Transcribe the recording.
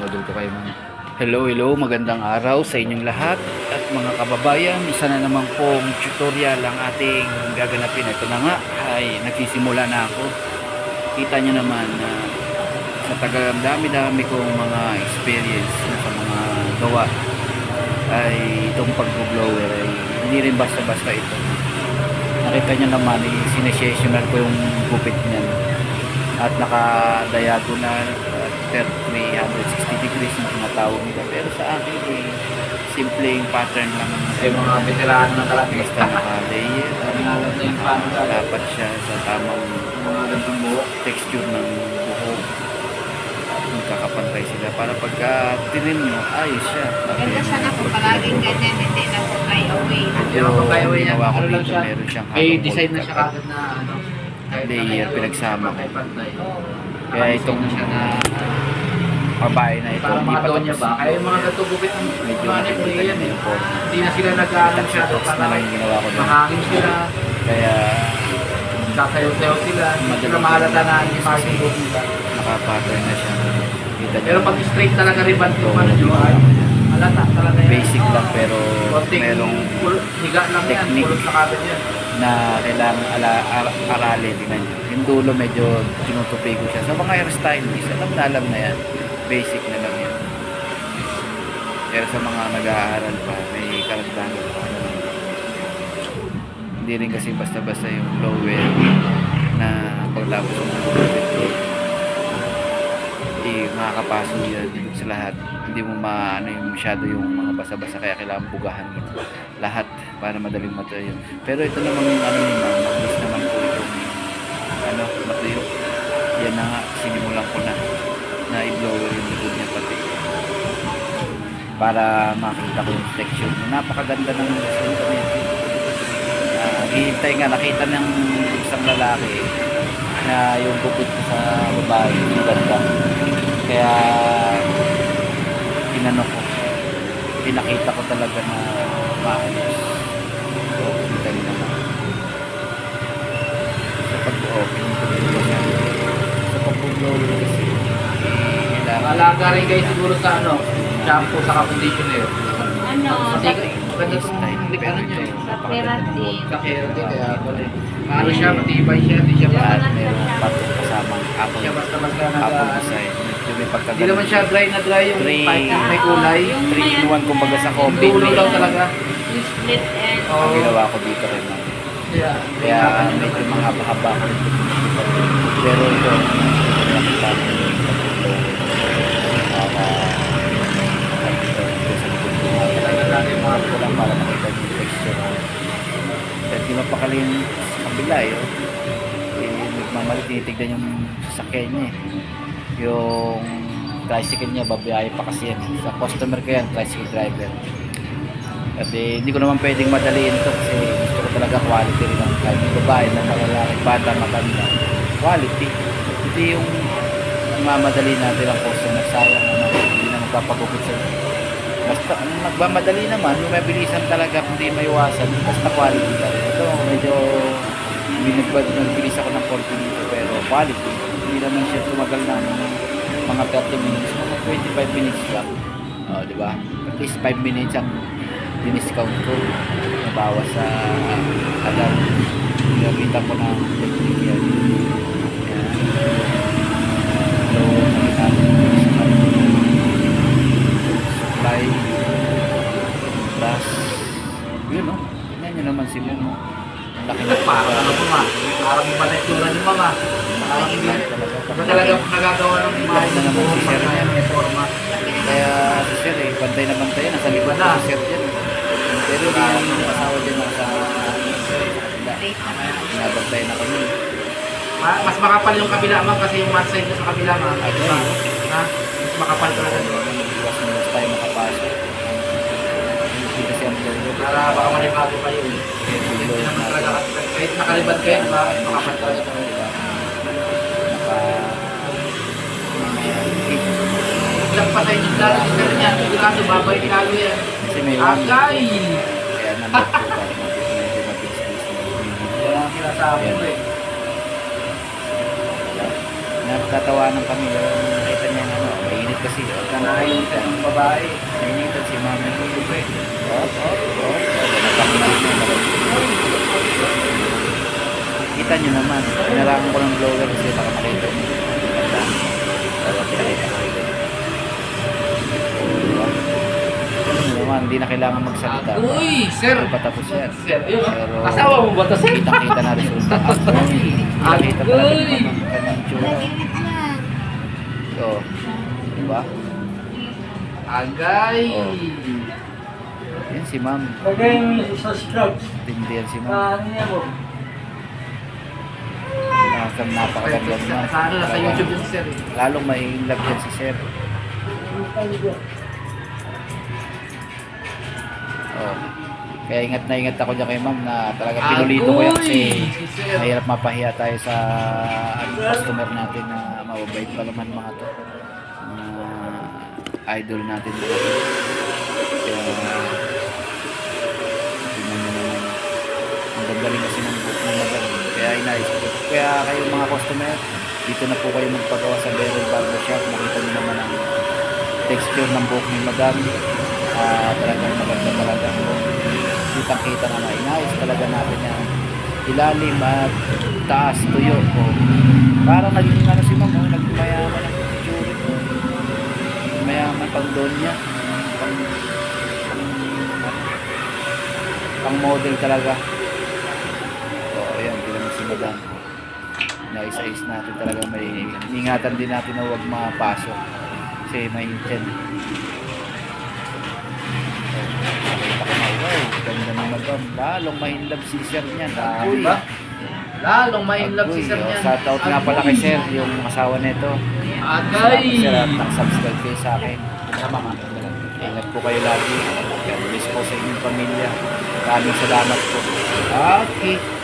Budol ko kayo man. Hello, magandang araw sa inyong lahat at mga kababayan. Isa na naman pong tutorial ang ating gaganapin. Ito na nga ay nagsisimula na ako. Kita nyo naman na sa tagang dami-dami kong mga experience sa mga gawa ay itong pag-blower ay hindi rin basta-basta ito. Nakita nyo naman, sinesessional ko yung gupit niyan at naka-diagonal at 360 degrees na tinatawag nila, pero sa akin simpleng pattern lang Yung mga veterano na talaga. basta naka-layer dapat siya sa tamang Mga gantong buhok. texture ng buhok, magkakapantay sila para pagka tinim nyo ayos siya. Ganda sana kung palaging ganyan, hindi na po fly away. Pero Yung kaya yan, ginawa ko ano lang dito, siya, meron siyang may halong design na mold siya agad. kagad na ano. Layer, pinagsama ko. Pantay. Kaya itong na siya na babae na ito para hindi mga pa doon niya ba? Kaya yung mga gantong gupit ng medyo mga nakikita nila niyo yan na eh. yung form. Hindi na sila nag-ano masyado Tox na para lang yung ginawa ko doon. mahangin sila, Kaya kakayaw-sayaw sila, hindi sila mahalata na hindi mahangin buhok nila. naka-pattern na siya. Kita Pero niyo. pag straight talaga ribbon yung ano nyo ay halata talaga yan. Basic lang pero Konting merong higa lang yan, technique. pulot na kagad yan. na kailangan aralin. Tingnan nyo. Yung dulo medyo tinutupi ko siya. Sa mga hairstylist, alam na yan. Basic na lang yan. Pero sa mga nag-aaral pa, may karagdagan pa. Hindi rin kasi basta-basta yung blower na pagtapos ng hindi makakapaso yan sa lahat. Hindi mo maano yung masyado yung mga basa-basa, kaya kailangan bugahan mo lahat para madaling matuyo. Pero ito naman yung ano ni ma'am, mabilis naman po itong ano, matuyo. Yan na nga, sinimulan ko na i-blower yung likod niya pati para makita ko yung texture. Napakaganda ng resulta nito. Hihintay nga, nakita ng isang lalaki na yung gupit ko sa babae yung ganda. Kaya inano ko, pinakita ko talaga na maayos. So, kita nyo naman. Sa pag-open ko dito niya. Sa pag-blower kasi, kailangan Alaga rin guys siguro sa ano, shampoo sa conditioner. Ano, Kasi sa, ganda itong ano nyo eh. sa keratin. Sa keratin kaya pala eh. Ano siya, matibay siya, hindi siya at basta. meron patong kasamang apple, Siya basta-basta apple nag design. Medyo may Hindi pagkaganda. naman siya dry na dry yung Three- may kulay. 3 in 1 kumbaga sa Yung coffee. dulo lang talaga. Yung split end. Ang ginawa ko dito rin. Ma'am. Kaya medyo mahaba-haba ko rin. Pero ito, nakita mo yung pag-blower. Ito lang para makita yung texture. At di mapakali yung kabila eh. Nagmamali, tinitignan yung sasakyan niya eh. Yung tricycle niya, babiyahe pa kasi yan. Sa customer ko yan, tricycle driver. At hindi ko naman pwedeng madaliin ito kasi gusto ko talaga quality rin ng kahit yung babae na malalaki, bata, matanda. Quality. Hindi yung mamadali natin ang customer, sayang naman, hindi na magpapagupit sa basta nagmamadali naman, yung mabilisan talaga hindi maiwasan, basta quality ka rin. Ito medyo nagbilis ako ng 40 dito pero quality. Hindi naman siya tumagal ng mga 30 minutes, mga 25 minutes lang. Di ba? At least 5 minutes ang diniscount ko. Nabawas sa agad. Gamitan ko ng technique yan. Yan. So, nakita ko supply plus yun no, tingnan nyo naman si Momo, laki na Parang ano po ma, parang iba na itsura ni mama. Parang hindi iba talaga nagagawa ng imahe na ng naman si forma Sir na yan, may forma. kaya si Sir bantay na bantay yan, nasa likod na si Sir dyan pero hindi yan yung asawa dyan nasa Straight na. nabantay na kami Mas makapal yung kabila ma kasi yung one side na sa kabila ma. Diba? Ha? Mas makapal talaga. iwas mo tayo makapasok hindi kasi ang blower Para baka manibago kayo eh. Hindi naman talaga kahit nakalibad kayo, diba? Makapal talaga. Ilang patay ng lalo si Sir niya. Sigurado, babay ni lalo yan. kasi may Agay! kaya nandun po para medyo mabilis-bilis Yan ang sinasabi ko eh. Nagtatawanan kami nakita niya ano, mainit Nainit kasi. Nanainitan yung babae. Nainitan si mami ko. Kita nyo naman. Pinarangan ko ng blower kasi baka makita nyo. Ganda. Pero pinakita ko rin. Diba? Ano naman, hindi na kailangan magsalita. Uy, sir. Hindi pa tapos yan. Sir, yun. Pero Asawa mo ba to, sir? kitang-kita na resulta. Kita talaga naman ang kanyang tsura. Naginit na. So, diba? Agay. Oh. Yan si ma'am. Lagay mo sa scrubs. Tindi yan si ma'am. Ano niya mo? Napakaganda naman. Sa ano, nasa YouTube yun, sir. Lalong mai-inlove yan si sir. Oh. Kaya ingat na ingat ako dyan kay ma'am na talaga pinulito ko yan kasi si sir. mahirap mapahiya tayo sa customer natin na mababait pa naman mga to. Idol natin mga to. Kaya tingnan nyo naman. Ang gagaling kasi ng book ng madam. Kaya inayos ko. Kaya kayo mga customer, dito na po kayo magpagawa sa Beryl Barbershop. Makita nyo naman ang texture ng buhok ni madam. Talagang maganda talaga. Kitang-kita na inayos talaga natin yan. Ilalim at taas, tuyo. Parang naging ano si ma'am, nagmayaman ang picture. Mayaman pang doon niya. Pang model talaga. So, ayan, hindi naman si madam. Nais-ais natin talaga may ingatan din natin na huwag mapasok. Kasi may intent. Wow, ganda ng madam. Lalong ma-inlove si sir niya. Uy, ba? Lalong ma-inlove si sir niyan. Shout out nga pala kay sir, yung asawa nito. Agay. Sir, at nag-subscribe kayo sa akin. Ingat po kayo lagi. God bless po sa inyong pamilya. Maraming salamat po. Okay.